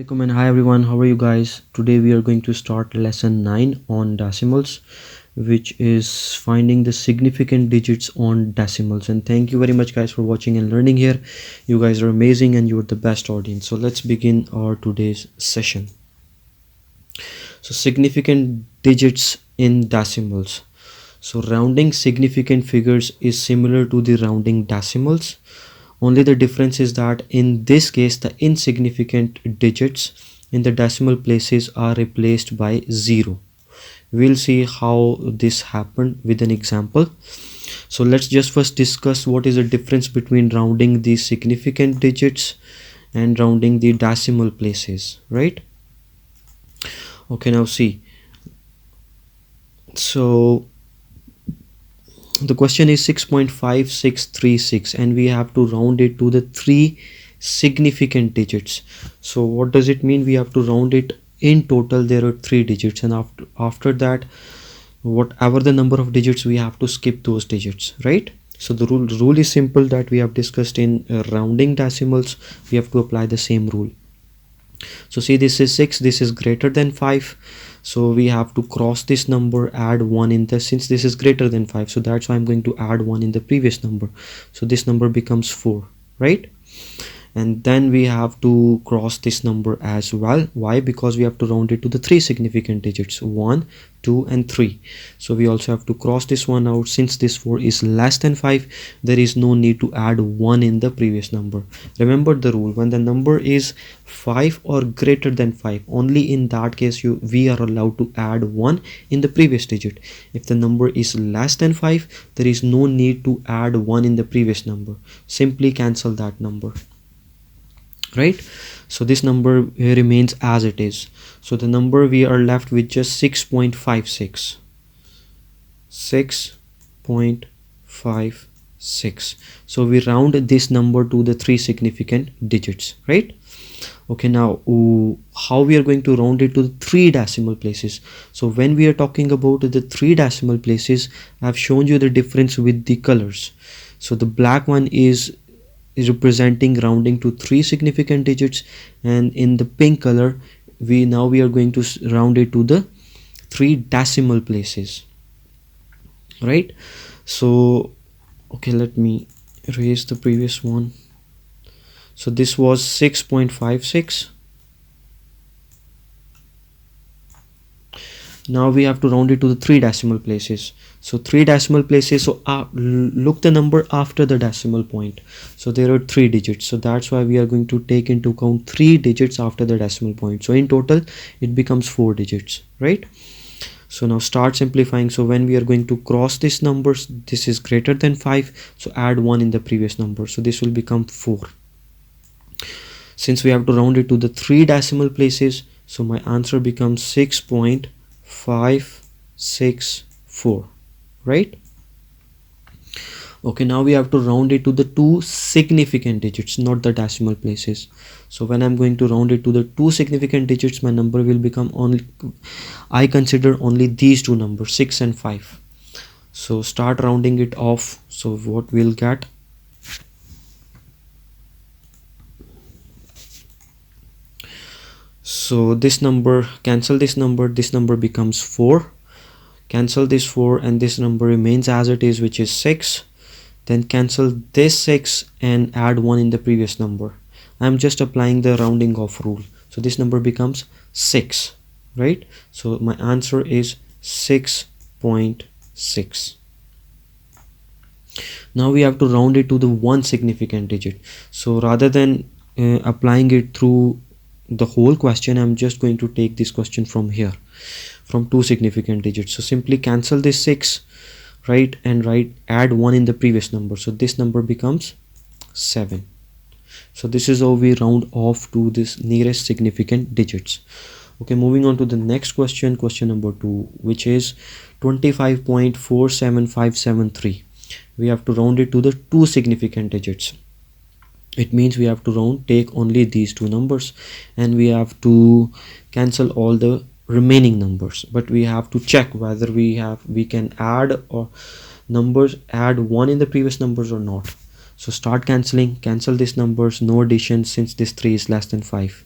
Assalamualaikum and hi everyone, how are you guys? Today we are going to start lesson 9 on decimals, which is finding the significant digits on decimals. And thank you very much guys for watching and learning here. You guys are amazing and you're the best audience. So let's begin our today's session. So significant digits in decimals. So rounding significant figures is similar to the rounding decimals. Only the difference is that in this case the insignificant digits in the decimal places are replaced by 0. We'll see how this happened with an example. So let's just first discuss what is the difference between rounding the significant digits and rounding the decimal places, right? Okay, now see. So the question is 6.5636 and we have to round it to the 3 significant digits. So what does it mean? We have to round it. In total there are 3 digits, and after that whatever the number of digits we have to skip those digits, right? So the rule is simple that we have discussed in rounding decimals. We have to apply the same rule. So see, this is 6, this is greater than 5, so we have to cross this number, add 1 in the, since this is greater than 5, so that's why I'm going to add 1 in the previous number, so this number becomes 4, right? And then we have to cross this number as well. Why? Because we have to round it to the 3 significant digits, 1, 2 and 3. So we also have to cross this one out. Since this 4 is less than 5, there is no need to add 1 in the previous number. Remember the rule, when the number is 5 or greater than 5, only in that case we are allowed to add 1 in the previous digit. If the number is less than 5, there is no need to add 1 in the previous number. Simply cancel that number, right? So this number remains as it is. So the number we are left with just 6.56. 6.56. So we round this number to the 3 significant digits, right? Okay, now how we are going to round it to the 3 decimal places. So when we are talking about the 3 decimal places, I have shown you the difference with the colors. So the black one is representing rounding to 3 significant digits, and in the pink color we are going to round it to the 3 decimal places, right? So okay, let me erase the previous one. So this was 6.56. Now we have to round it to the 3 decimal places. So 3 decimal places, so look the number after the decimal point. So there are 3 digits, so that's why we are going to take into account 3 digits after the decimal point. So in total it becomes 4 digits, right? So now start simplifying. So when we are going to cross these numbers, this is greater than 5, so add 1 in the previous number, so this will become 4. Since we have to round it to the 3 decimal places, so my answer becomes 6.564, right? Okay, now we have to round it to the 2 significant digits, not the decimal places. So when I'm going to round it to the 2 significant digits, my number will become only, I consider only these 2 numbers, 6 and 5. So start rounding it off. So what we'll get, so this number, cancel this number becomes 4, cancel this 4 and this number remains as it is, which is 6. Then cancel this 6 and add 1 in the previous number. I'm just applying the rounding off rule, so this number becomes 6, right? So my answer is 6.6. Now we have to round it to the 1 significant digit. So rather than applying it through the whole question, I'm just going to take this question from here, from 2 significant digits. So simply cancel this 6, right, and add 1 in the previous number, so this number becomes 7. So this is how we round off to this nearest significant digits. Okay, moving on to the next question, question number 2, which is 25.47573. we have to round it to the 2 significant digits. It means we have to take only these 2 numbers, and we have to cancel all the remaining numbers, but we have to check whether we can add or add 1 in the previous numbers or not. So start cancelling, cancel these numbers, no addition since this 3 is less than 5.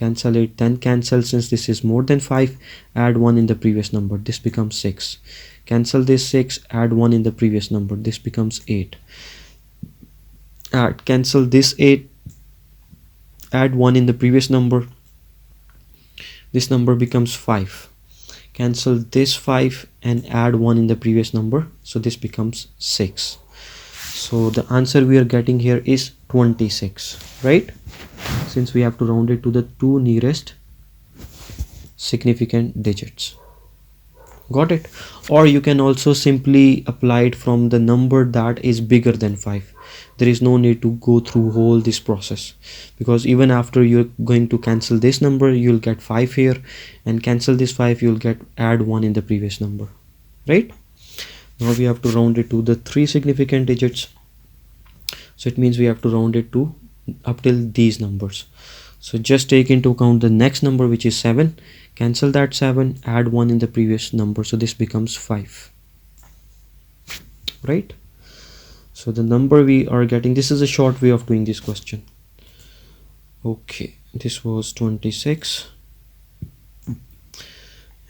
cancel it, then cancel, since this is more than 5, add 1 in the previous number, this becomes 6. Cancel this 6, add 1 in the previous number, this becomes 8. Cancel this 8, add 1 in the previous number, this number becomes 5. Cancel this 5 and add 1 in the previous number, so this becomes 6. So the answer we are getting here is 26, right? Since we have to round it to the 2 nearest significant digits. Got it? Or you can also simply apply it from the number that is bigger than 5. There is no need to go through whole this process, because even after you're going to cancel this number, you'll get 5 here, and cancel this 5, you'll get add 1 in the previous number, right? Now we have to round it to the 3 significant digits, so it means we have to round it to up till these numbers. So just take into account the next number, which is 7. Cancel that 7, add 1 in the previous number, so this becomes 5, right? So the number we are getting, this is a short way of doing this question. Okay, this was 26,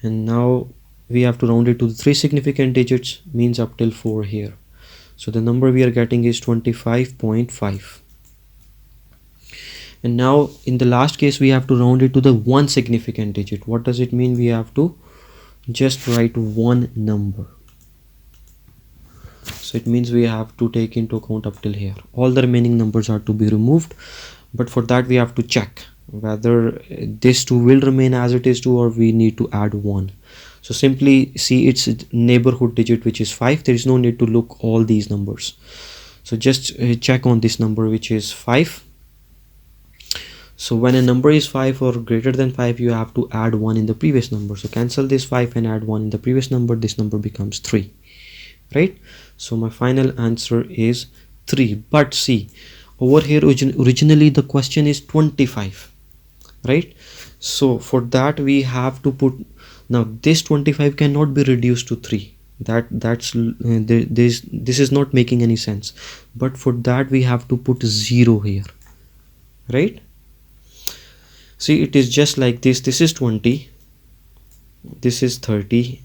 and now we have to round it to the 3 significant digits, means up till 4 here. So the number we are getting is 25.5. And now in the last case, we have to round it to the 1 significant digit. What does it mean? We have to just write one number. So it means we have to take into account up till here. All the remaining numbers are to be removed, but for that we have to check whether this 2 will remain as it is 2, or we need to add 1. So simply see its neighborhood digit, which is 5. There is no need to look all these numbers. So just check on this number, which is 5. So when a number is 5 or greater than 5, you have to add 1 in the previous number. So cancel this 5 and add 1 in the previous number, this number becomes 3, right? So my final answer is 3. But see, over here originally the question is 25, right? So for that we have to put, now this 25 cannot be reduced to 3. This is not making any sense. But for that we have to put 0 here, right? See, it is just like this. This is 20, this is 30,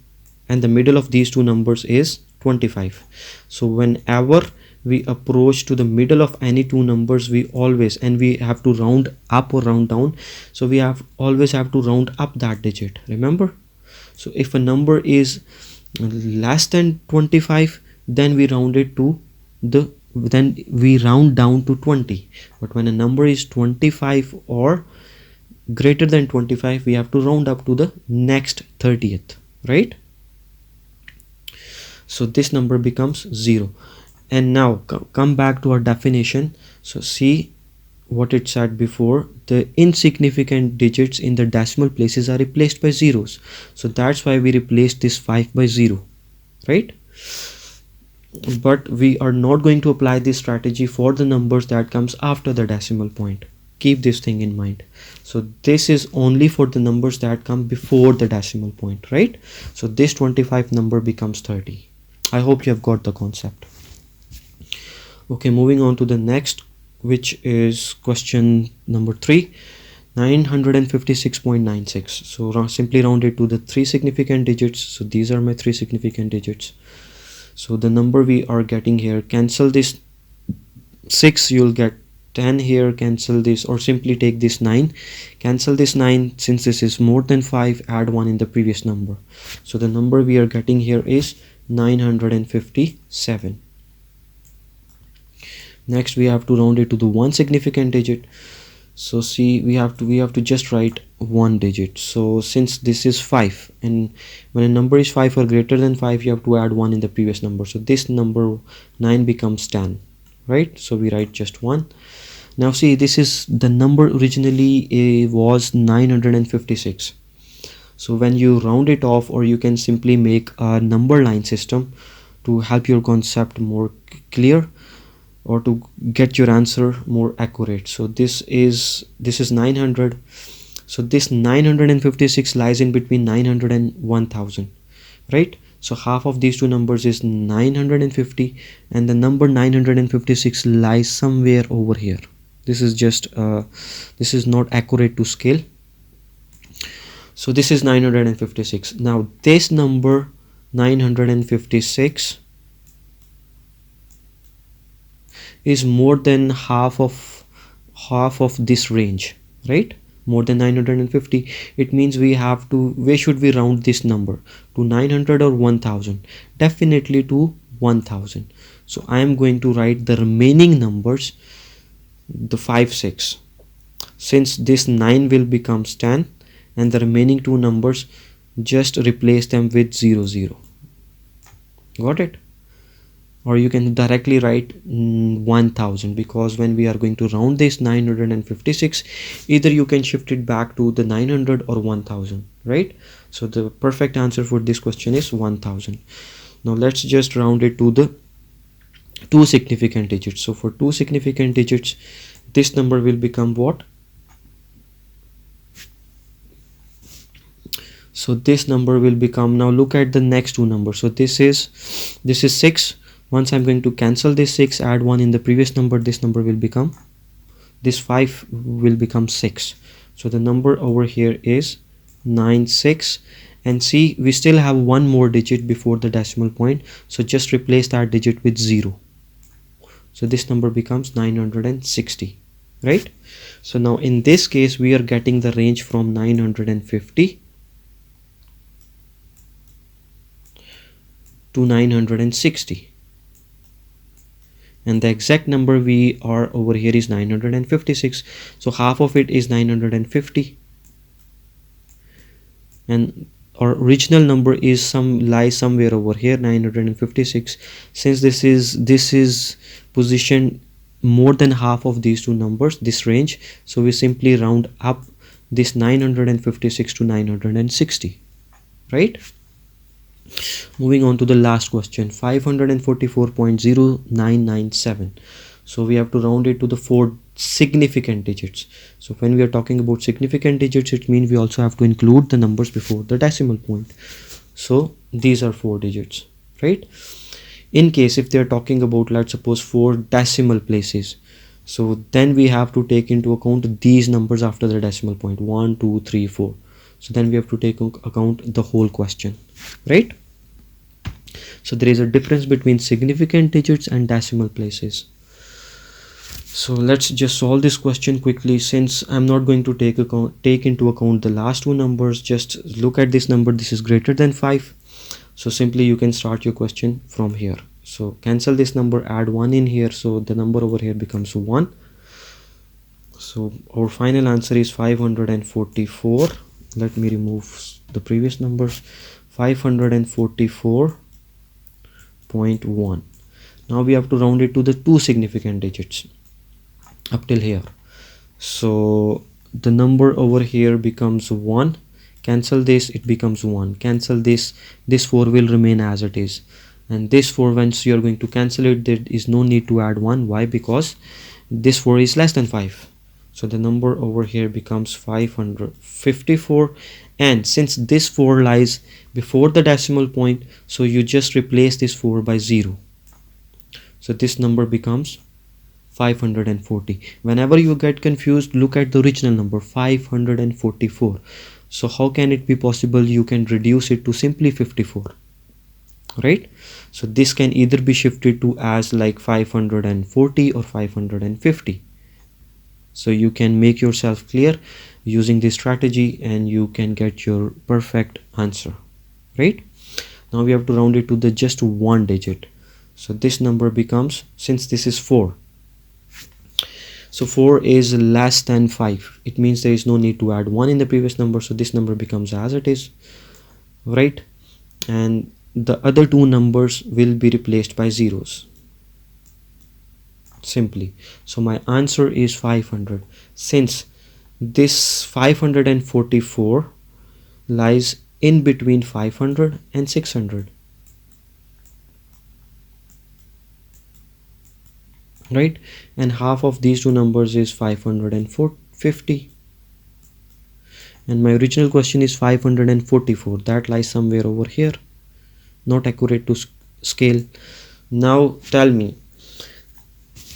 and the middle of these two numbers is 25. So whenever we approach to the middle of any two numbers, we always, and we have to round up or round down, so we always have to round up that digit, remember? So if a number is less than 25, then we round it to then we round down to 20. But when a number is 25 or greater than 25, we have to round up to the next 30th, right? So this number becomes 0. And now come back to our definition. So see what it said before, the insignificant digits in the decimal places are replaced by zeros. So that's why we replaced this 5 by 0, right? But we are not going to apply this strategy for the numbers that comes after the decimal point. Keep this thing in mind. So this is only for the numbers that come before the decimal point, right? So this 25 number becomes 30. I hope you have got the concept. Okay, moving on to the next, which is question number 3, 956.96. So simply round it to the 3 significant digits. So these are my 3 significant digits. So the number we are getting here, cancel this 6, you'll get 10 here, cancel this, or simply take this 9, cancel this 9, since this is more than 5, add 1 in the previous number. So the number we are getting here is 957. Next we have to round it to the 1 significant digit. So see, we have to just write 1 digit. So since this is 5, and when a number is 5 or greater than 5, you have to add 1 in the previous number. So this number 9 becomes 10, right? So we write just 1. Now see, this is the number originally was 956. So when you round it off, or you can simply make a number line system to help your concept more clear, or to get your answer more accurate. So this is 900. So this 956 lies in between 900 and 1000, right? So half of these two numbers is 950, and the number 956 lies somewhere over here. This is just this is not accurate to scale, So this is 956. Now this number 956 is more than half of this range, right? More than 950. It means we have to, where should we round this number? To 900 or 1000? Definitely to 1000. So I am going to write the remaining numbers, the 5 6, since this 9 will become 10, and the remaining two numbers, just replace them with 00. Got it? Or you can directly write 1000, because when we are going to round this 956, either you can shift it back to the 900 or 1000, right? So the perfect answer for this question is 1000. Now let's just round it to the two significant digits. So for two significant digits, this number will become what? So this number will become, now look at the next two numbers. So this is 6. Once I'm going to cancel this 6, add 1 in the previous number, this number will become, this 5 will become 6. So the number over here is 96. And see, we still have one more digit before the decimal point, so just replace that digit with 0. So this number becomes 960, right? So now in this case, we are getting the range from 950 to 960. And the exact number we are over here is 956. So half of it is 950, and our original number is lies somewhere over here, 956. Since this is positioned more than half of these two numbers, this range, so we simply round up this 956 to 960, right? Moving on to the last question, 544.0997. so we have to round it to the 4 significant digits. So when we are talking about significant digits, it means we also have to include the numbers before the decimal point. So these are 4 digits, right? In case if they are talking about, let's suppose, 4 decimal places, so then we have to take into account these numbers after the decimal point, 1 2 3 4. So then we have to take account the whole question, right? So there is a difference between significant digits and decimal places. So let's just solve this question quickly. Since I'm not going to take into account the last two numbers, just look at this number, this is greater than 5. So simply you can start your question from here. So cancel this number, add 1 in here, so the number over here becomes 1. So our final answer is 544. Let me remove the previous numbers. 544.1. now we have to round it to the two significant digits up till here. So the number over here becomes 1. Cancel this, it becomes 1. Cancel this 4 will remain as it is, and this 4, once you are going to cancel it, there is no need to add 1. Why? Because this 4 is less than 5. So the number over here becomes 554, and since this 4 lies before the decimal point, so you just replace this 4 by 0. So this number becomes 540. Whenever you get confused, look at the original number, 544. So how can it be possible you can reduce it to simply 54, right? So this can either be shifted to as like 540 or 550. So you can make yourself clear using this strategy, and you can get your perfect answer, right? Now we have to round it to the just one digit. So this number becomes, since this is 4, so 4 is less than 5, it means there is no need to add 1 in the previous number, so this number becomes as it is, right? And the other two numbers will be replaced by zeros simply. So my answer is 500, since this 544 lies in between 500 and 600, right? And half of these two numbers is 550, and my original question is 544, that lies somewhere over here, not accurate to scale. Now tell me,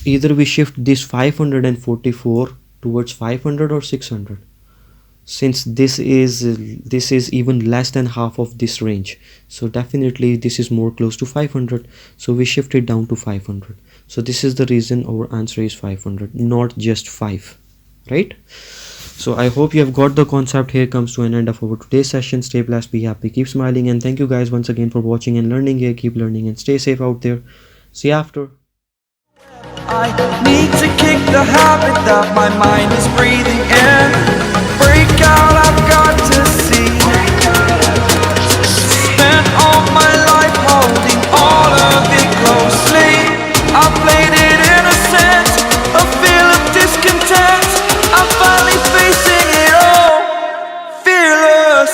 either we shift this 544 towards 500 or 600. since this is even less than half of this range, so definitely this is more close to 500, so we shift it down to 500. So this is the reason our answer is 500, not just 5, right? So I hope you have got the concept. Here comes to an end of our today's session. Stay blessed, be happy, keep smiling, and thank you guys once again for watching and learning here. Keep learning and stay safe out there. See you after. I need to kick the habit that my mind is breathing in. Break out, I've got to see. Spent all my life holding all of it closely. I played it innocent, a feel of discontent. I'm finally facing it all, fearless.